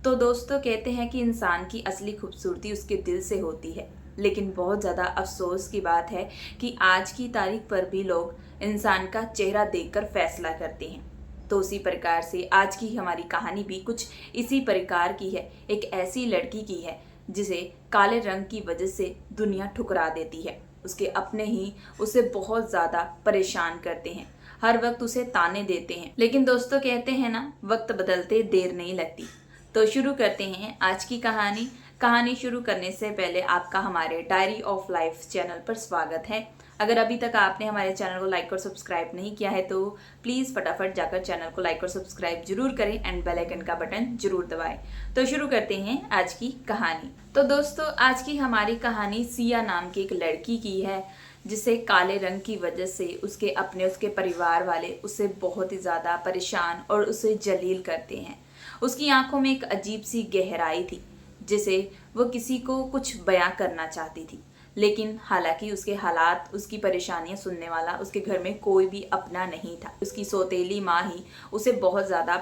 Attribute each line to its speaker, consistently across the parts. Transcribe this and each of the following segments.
Speaker 1: तो दोस्तों कहते हैं कि इंसान की असली खूबसूरती उसके दिल से होती है। लेकिन बहुत ज़्यादा अफसोस की बात है कि आज की तारीख पर भी लोग इंसान का चेहरा देखकर फैसला करते हैं। तो उसी प्रकार से आज की हमारी कहानी भी कुछ इसी प्रकार की है। एक ऐसी लड़की की है जिसे काले रंग की वजह से दुनिया ठुकरा देती है। उसके अपने ही उसे बहुत ज़्यादा परेशान करते हैं, हर वक्त उसे ताने देते हैं। लेकिन दोस्तों कहते हैं ना, वक्त बदलते देर नहीं लगती। तो शुरू करते हैं आज की कहानी। कहानी शुरू करने से पहले आपका हमारे डायरी ऑफ लाइफ चैनल पर स्वागत है। अगर अभी तक आपने हमारे चैनल को लाइक और सब्सक्राइब नहीं किया है तो प्लीज़ फटाफट जाकर चैनल को लाइक और सब्सक्राइब जरूर करें एंड बेल आइकन का बटन जरूर दबाएं। तो शुरू करते हैं आज की कहानी। तो दोस्तों आज की हमारी कहानी सिया नाम की एक लड़की की है जिसे काले रंग की वजह से उसके परिवार वाले उसे बहुत ही ज़्यादा परेशान और उसे जलील करते हैं। उसकी आंखों में एक अजीब सी गहराई थी जिसे वो किसी को कुछ बयां करना चाहती थी। लेकिन हालांकि उसके हालात, उसकी परेशानियां सुनने वाला उसके घर में कोई भी अपना नहीं था। उसकी सौतेली माँ ही उसे बहुत ज़्यादा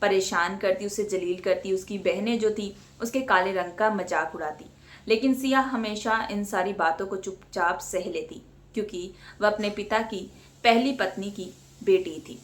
Speaker 1: परेशान करती, उसे जलील करती। उसकी बहनें जो थी उसके काले रंग का मजाक उड़ाती। लेकिन सिया हमेशा इन सारी बातों को चुपचाप सह लेती क्योंकि वह अपने पिता की पहली पत्नी की बेटी थी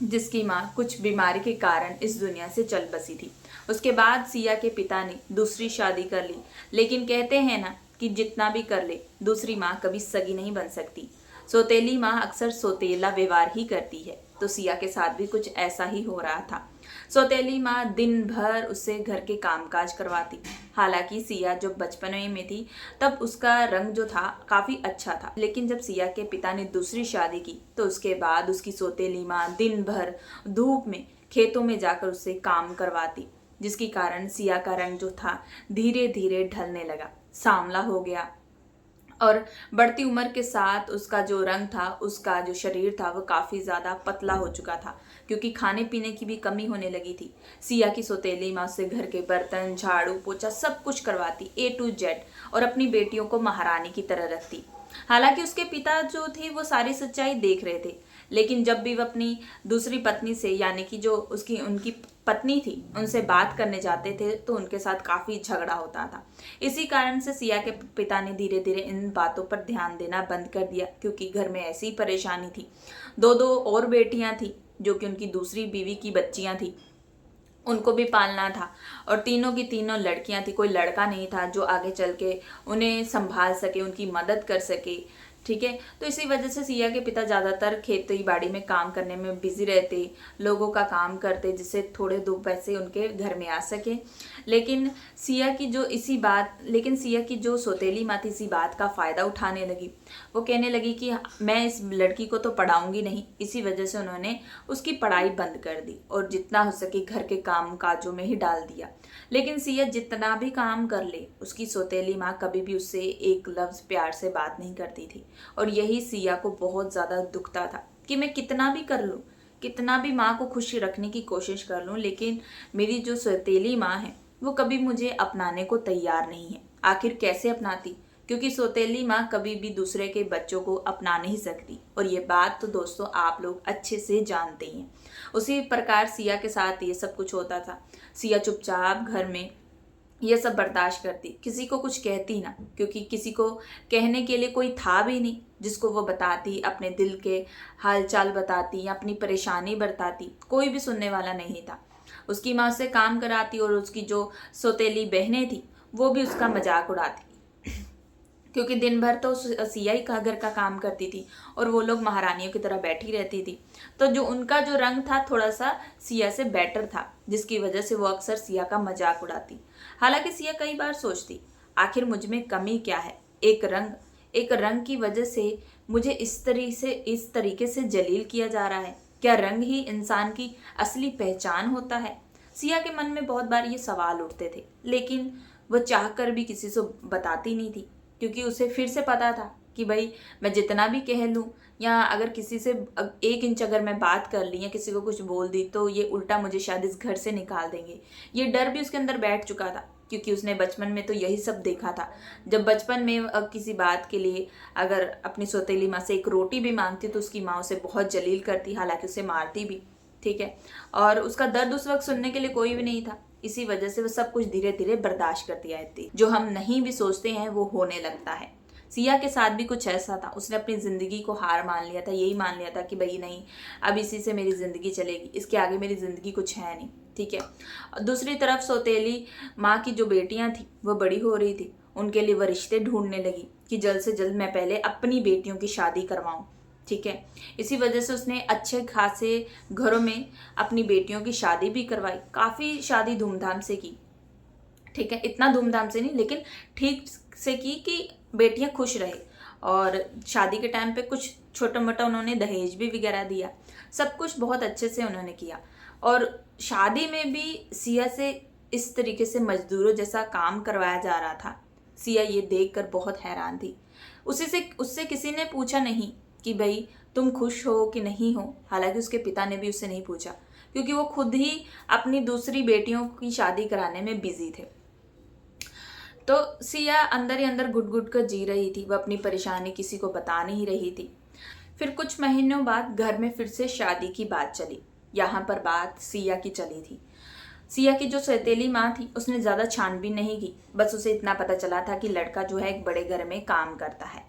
Speaker 1: जिसकी माँ कुछ बीमारी के कारण इस दुनिया से चल बसी थी। उसके बाद सिया के पिता ने दूसरी शादी कर ली। लेकिन कहते हैं ना कि जितना भी कर ले दूसरी माँ कभी सगी नहीं बन सकती। सौतेली माँ अक्सर सौतेला व्यवहार ही करती है। तो सिया के साथ भी कुछ ऐसा ही हो रहा था। सौतेली माँ दिन भर उससे घर के कामकाज करवाती। हालांकि सिया जब बचपन में थी तब उसका रंग जो था काफी अच्छा था। लेकिन जब सिया के पिता ने दूसरी शादी की तो उसके बाद उसकी सौतेली माँ दिन भर धूप में खेतों में जाकर उससे काम करवाती, जिसके कारण सिया का रंग जो था धीरे धीरे ढलने लगा, सांवला हो गया। और बढ़ती उम्र के साथ उसका जो रंग था, उसका जो शरीर था वो काफ़ी ज़्यादा पतला हो चुका था क्योंकि खाने पीने की भी कमी होने लगी थी। सिया की सौतेली माँ से घर के बर्तन, झाड़ू पोछा सब कुछ करवाती A to Z और अपनी बेटियों को महारानी की तरह रखती। हालांकि उसके पिता जो थे वो सारी सच्चाई देख रहे थे। लेकिन जब भी वह अपनी दूसरी पत्नी से, यानी कि जो उनकी पत्नी थी, उनसे बात करने जाते थे तो उनके साथ काफ़ी झगड़ा होता था। इसी कारण से सिया के पिता ने धीरे धीरे इन बातों पर ध्यान देना बंद कर दिया क्योंकि घर में ऐसी परेशानी थी। दो दो और बेटियां थी जो कि उनकी दूसरी बीवी की बच्चियां थी, उनको भी पालना था। और तीनों की तीनों लड़कियां थी, कोई लड़का नहीं था जो आगे चल के उन्हें संभाल सके, उनकी मदद कर सके। ठीक है, तो इसी वजह से सिया के पिता ज़्यादातर खेती बाड़ी में काम करने में बिजी रहते, लोगों का काम करते जिससे थोड़े दो पैसे उनके घर में आ सके। लेकिन सिया की जो सौतेली माँ थी इसी बात का फ़ायदा उठाने लगी। वो कहने लगी कि मैं इस लड़की को तो पढ़ाऊंगी नहीं। इसी वजह से उन्होंने उसकी पढ़ाई बंद कर दी और जितना हो सके घर के काम काजों में ही डाल दिया। लेकिन सिया जितना भी काम कर ले, उसकी सौतेली माँ कभी भी उससे एक लफ्ज़ प्यार से बात नहीं करती थी। और यही सिया को बहुत ज़्यादा दुखता था कि मैं कितना भी कर लूँ, कितना भी माँ को खुश रखने की कोशिश कर लूँ, लेकिन मेरी जो सौतेली माँ है वो कभी मुझे अपनाने को तैयार नहीं है। आखिर कैसे अपनाती, क्योंकि सौतेली माँ कभी भी दूसरे के बच्चों को अपना नहीं सकती। और ये बात तो दोस्तों आप लोग अच्छे से जानते ही हैं। उसी प्रकार सिया के साथ ये सब कुछ होता था। सिया चुपचाप घर में ये सब बर्दाश्त करती, किसी को कुछ कहती ना, क्योंकि किसी को कहने के लिए कोई था भी नहीं जिसको वो बताती, अपने दिल के हालचाल बताती या अपनी परेशानी बताती। कोई भी सुनने वाला नहीं था। उसकी माँ से काम कराती और उसकी जो सौतेली बहनें थी वो भी उसका मजाक उड़ाती क्योंकि दिन भर तो सिया ही का घर का काम करती थी और वो लोग महारानियों की तरह बैठी रहती थी। तो जो उनका जो रंग था थोड़ा सा सिया से बेटर था, जिसकी वजह से वो अक्सर सिया का मजाक उड़ाती। हालांकि सिया कई बार सोचती, आखिर मुझ में कमी क्या है? एक रंग की वजह से मुझे इस तरीके से जलील किया जा रहा है। क्या रंग ही इंसान की असली पहचान होता है? सिया के मन में बहुत बार ये सवाल उठते थे, लेकिन वह चाहकर भी किसी से बताती नहीं थी क्योंकि उसे फिर से पता था कि भाई मैं जितना भी कह लूँ या अगर किसी से 1 इंच अगर मैं बात कर ली या किसी को कुछ बोल दी तो ये उल्टा मुझे शायद इस घर से निकाल देंगे। ये डर भी उसके अंदर बैठ चुका था क्योंकि उसने बचपन में तो यही सब देखा था। जब बचपन में किसी बात के लिए अगर अपनी सौतेली माँ से एक रोटी भी मांगती तो उसकी माँ उसे बहुत जलील करती, हालांकि उसे मारती भी। ठीक है, और उसका दर्द उस वक्त सुनने के लिए कोई भी नहीं था। इसी वजह से वो सब कुछ धीरे धीरे बर्दाश्त करती आई थी। जो हम नहीं भी सोचते हैं वो होने लगता है। सिया के साथ भी कुछ ऐसा था। उसने अपनी ज़िंदगी को हार मान लिया था, यही मान लिया था कि भाई नहीं, अब इसी से मेरी ज़िंदगी चलेगी, इसके आगे मेरी ज़िंदगी कुछ है नहीं, ठीक है। दूसरी तरफ सौतेली माँ की जो बेटियां थी वो बड़ी हो रही थी। उनके लिए वह रिश्ते ढूंढने लगी कि जल्द से जल्द मैं पहले अपनी बेटियों की शादी करवाऊं, ठीक है। इसी वजह से उसने अच्छे खासे घरों में अपनी बेटियों की शादी भी करवाई। काफ़ी शादी धूमधाम से की, ठीक है, इतना धूमधाम से नहीं लेकिन ठीक से की कि बेटियां खुश रहे। और शादी के टाइम पे कुछ छोटा मोटा उन्होंने दहेज भी वगैरह दिया। सब कुछ बहुत अच्छे से उन्होंने किया। और शादी में भी सिया से इस तरीके से मजदूरों जैसा काम करवाया जा रहा था। सिया ये देखकर बहुत हैरान थी। उससे किसी ने पूछा नहीं कि भाई तुम खुश हो कि नहीं हो। हालांकि उसके पिता ने भी उससे नहीं पूछा, क्योंकि वो खुद ही अपनी दूसरी बेटियों की शादी कराने में बिजी थे। तो सिया अंदर ही अंदर घुट घुट कर जी रही थी। वह अपनी परेशानी किसी को बता नहीं रही थी। फिर कुछ महीनों बाद घर में फिर से शादी की बात चली। यहाँ पर बात सिया की चली थी। सिया की जो सौतेली माँ थी उसने ज़्यादा छानबीन नहीं की। बस उसे इतना पता चला था कि लड़का जो है एक बड़े घर में काम करता है।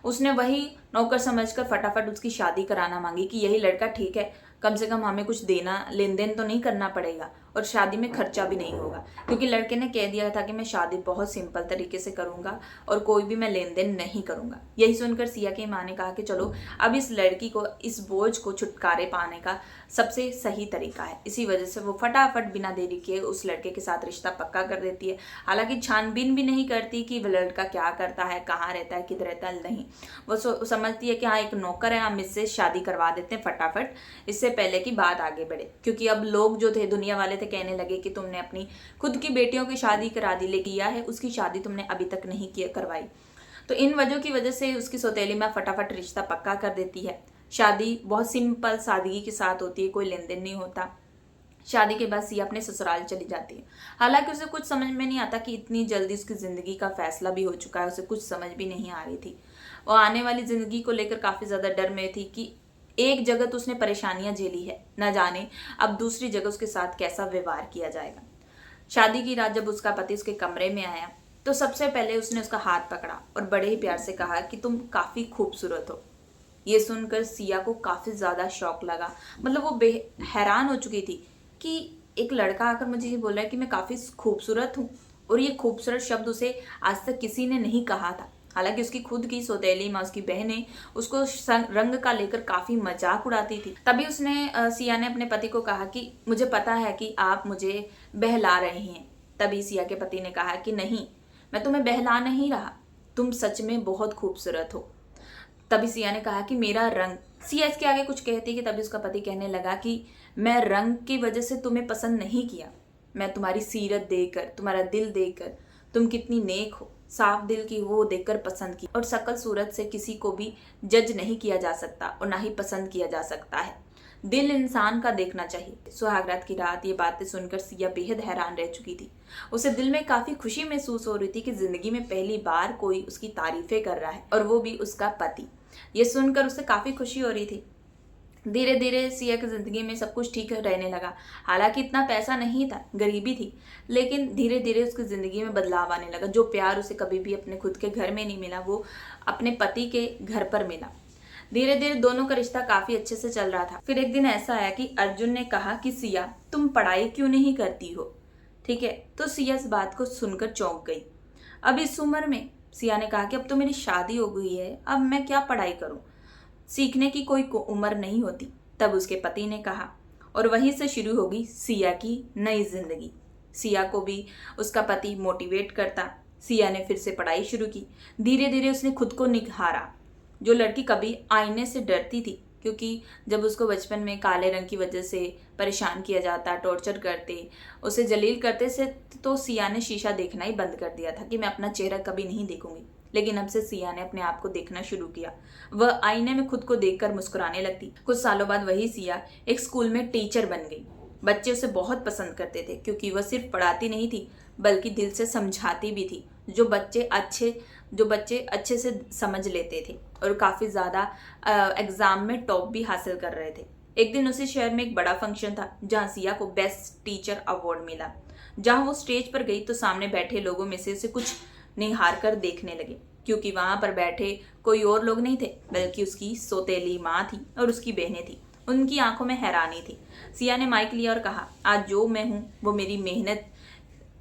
Speaker 1: उसने वही नौकर समझकर फटाफट उसकी शादी कराना मांगी कि यही लड़का ठीक है, कम से कम हमें कुछ देना लेन देन तो नहीं करना पड़ेगा और शादी में खर्चा भी नहीं होगा। क्योंकि लड़के ने कह दिया था कि मैं शादी बहुत सिंपल तरीके से करूंगा और कोई भी मैं लेन देन नहीं करूंगा। यही सुनकर सिया की माँ ने कहा कि चलो अब इस लड़की को, इस बोझ को छुटकारे पाने का सबसे सही तरीका है। इसी वजह से वो फटाफट बिना देरी किए उस लड़के के साथ रिश्ता पक्का कर देती है। हालांकि छानबीन भी नहीं करती कि वह लड़का क्या करता है, कहाँ रहता है, किधर रहता है, नहीं। वो समझती है कि हाँ एक नौकर है, हम इससे शादी करवा देते हैं फटाफट, इससे पहले की बात आगे बढ़े। क्योंकि अब लोग जो थे, दुनिया वाले थे, कहने लगे कि तुमने अपनी खुद की बेटियों की शादी करा दी, लेकिन किया है उसकी शादी तुमने अभी तक नहीं करवाई। तो इन वजहों की वजह से उसकी सौतेली माँ फटाफट रिश्ता पक्का कर देती है। शादी बहुत सिंपल सादगी के साथ होती है, कोई लेन देन नहीं होता। शादी के बाद सिया अपने ससुराल चली जाती है। हालांकि उसे कुछ समझ में नहीं आता कि इतनी जल्दी उसकी ज़िंदगी का फैसला भी हो चुका है। उसे कुछ समझ भी नहीं आ रही थी। वो आने वाली ज़िंदगी को लेकर काफ़ी ज़्यादा डर में थी कि एक जगह तो उसने परेशानियां झेली है, न जाने अब दूसरी जगह उसके साथ कैसा व्यवहार किया जाएगा। शादी की रात जब उसका पति उसके कमरे में आया तो सबसे पहले उसने उसका हाथ पकड़ा और बड़े ही प्यार से कहा कि तुम काफ़ी खूबसूरत हो। ये सुनकर सिया को काफ़ी ज़्यादा शौक लगा। मतलब वो हैरान हो चुकी थी कि एक लड़का आकर मुझे ये बोल रहा है कि मैं काफ़ी खूबसूरत हूँ, और ये खूबसूरत शब्द उसे आज तक किसी ने नहीं कहा था। हालांकि उसकी खुद की सौतेली माँ, उसकी बहनें उसको रंग का लेकर काफ़ी मजाक उड़ाती थी। तभी उसने सिया ने अपने पति को कहा कि मुझे पता है कि आप मुझे बहला रहे हैं। तभी सिया के पति ने कहा कि नहीं, मैं तुम्हें बहला नहीं रहा, तुम सच में बहुत खूबसूरत हो। तभी सिया ने कहा कि मेरा रंग, सिया इसके आगे कुछ कहती कि तभी उसका पति कहने लगा कि मैं रंग की वजह से तुम्हें पसंद नहीं किया, मैं तुम्हारी सीरत देखकर, तुम्हारा दिल देखकर, तुम कितनी नेक हो, साफ दिल की वो देखकर पसंद की। और शकल सूरत से किसी को भी जज नहीं किया जा सकता और ना ही पसंद किया जा सकता है, दिल इंसान का देखना चाहिए। सुहागरात की रात ये बातें सुनकर सिया बेहद हैरान रह चुकी थी। उसे दिल में काफी खुशी महसूस हो रही थी कि जिंदगी में पहली बार कोई उसकी तारीफें कर रहा है, और वो भी उसका पति। ये सुनकर उसे काफी खुशी हो रही थी। धीरे धीरे सिया की जिंदगी में सब कुछ ठीक रहने लगा। हालांकि इतना पैसा नहीं था, गरीबी थी, लेकिन धीरे धीरे उसकी जिंदगी में बदलाव आने लगा। जो प्यार उसे कभी भी अपने खुद के घर में नहीं मिला, वो अपने पति के घर पर मिला। धीरे धीरे दोनों का रिश्ता काफी अच्छे से चल रहा था। फिर एक दिन ऐसा आया कि अर्जुन ने कहा कि सिया, तुम पढ़ाई क्यों नहीं करती हो, ठीक है। तो सिया इस बात को सुनकर चौंक गई। अब इस उम्र में सिया ने कहा कि अब तो मेरी शादी हो गई है, अब मैं क्या पढ़ाई करूं, सीखने की कोई उम्र नहीं होती। तब उसके पति ने कहा, और वहीं से शुरू होगी सिया की नई जिंदगी। सिया को भी उसका पति मोटिवेट करता। सिया ने फिर से पढ़ाई शुरू की। धीरे धीरे उसने खुद को निखारा। जो लड़की कभी आईने से डरती थी, क्योंकि जब उसको बचपन में काले रंग की वजह से परेशान किया जाता, टॉर्चर करते, उसे जलील करते से, तो सिया ने शीशा देखना ही बंद कर दिया था कि मैं अपना चेहरा कभी नहीं देखूंगी। लेकिन अब से सिया ने अपने आप को देखना शुरू किया। वह आईने में खुद को देखकर मुस्कुराने लगती। कुछ सालों बाद वही सिया एक स्कूल में टीचर बन गई। बच्चे उसे बहुत पसंद करते थे, क्योंकि वह सिर्फ पढ़ाती नहीं थी बल्कि दिल से समझाती भी थी। जो बच्चे अच्छे से समझ लेते थे और काफ़ी ज़्यादा एग्ज़ाम में टॉप भी हासिल कर रहे थे। एक दिन उसी शहर में एक बड़ा फंक्शन था जहां सिया को बेस्ट टीचर अवार्ड मिला। जहां वो स्टेज पर गई तो सामने बैठे लोगों में से उसे कुछ निहार कर देखने लगे, क्योंकि वहां पर बैठे कोई और लोग नहीं थे बल्कि उसकी सौतेली माँ थी और उसकी बहनें थी। उनकी आंखों में हैरानी थी। सिया ने माइक लिया और कहा, आज जो मैं हूँ वो मेरी मेहनत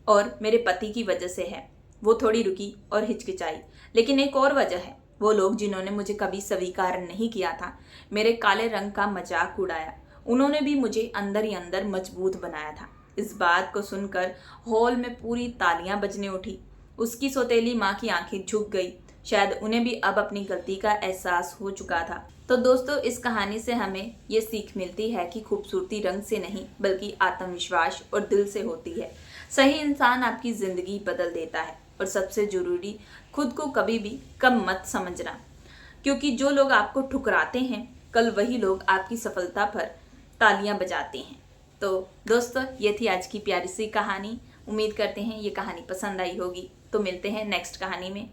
Speaker 1: और मेरे पति की वजह से है। वो थोड़ी रुकी और हिचकिचाई, लेकिन एक और वजह है। वो लोग जिन्होंने मुझे कभी स्वीकार नहीं किया था, मेरे काले रंग का मजाक उड़ाया, उन्होंने भी मुझे अंदर ही अंदर मजबूत बनाया था। इस बात को सुनकर हॉल में पूरी तालियां बजने उठी। उसकी सौतेली माँ की आंखें झुक गई। शायद उन्हें भी अब अपनी गलती का एहसास हो चुका था। तो दोस्तों, इस कहानी से हमें ये सीख मिलती है कि खूबसूरती रंग से नहीं बल्कि आत्मविश्वास और दिल से होती है। सही इंसान आपकी जिंदगी बदल देता है। और सबसे जरूरी, खुद को कभी भी कम मत समझना, क्योंकि जो लोग आपको ठुकराते हैं कल वही लोग आपकी सफलता पर तालियां बजाते हैं। तो दोस्तों, ये थी आज की प्यारी सी कहानी। उम्मीद करते हैं ये कहानी पसंद आई होगी। तो मिलते हैं नेक्स्ट कहानी में।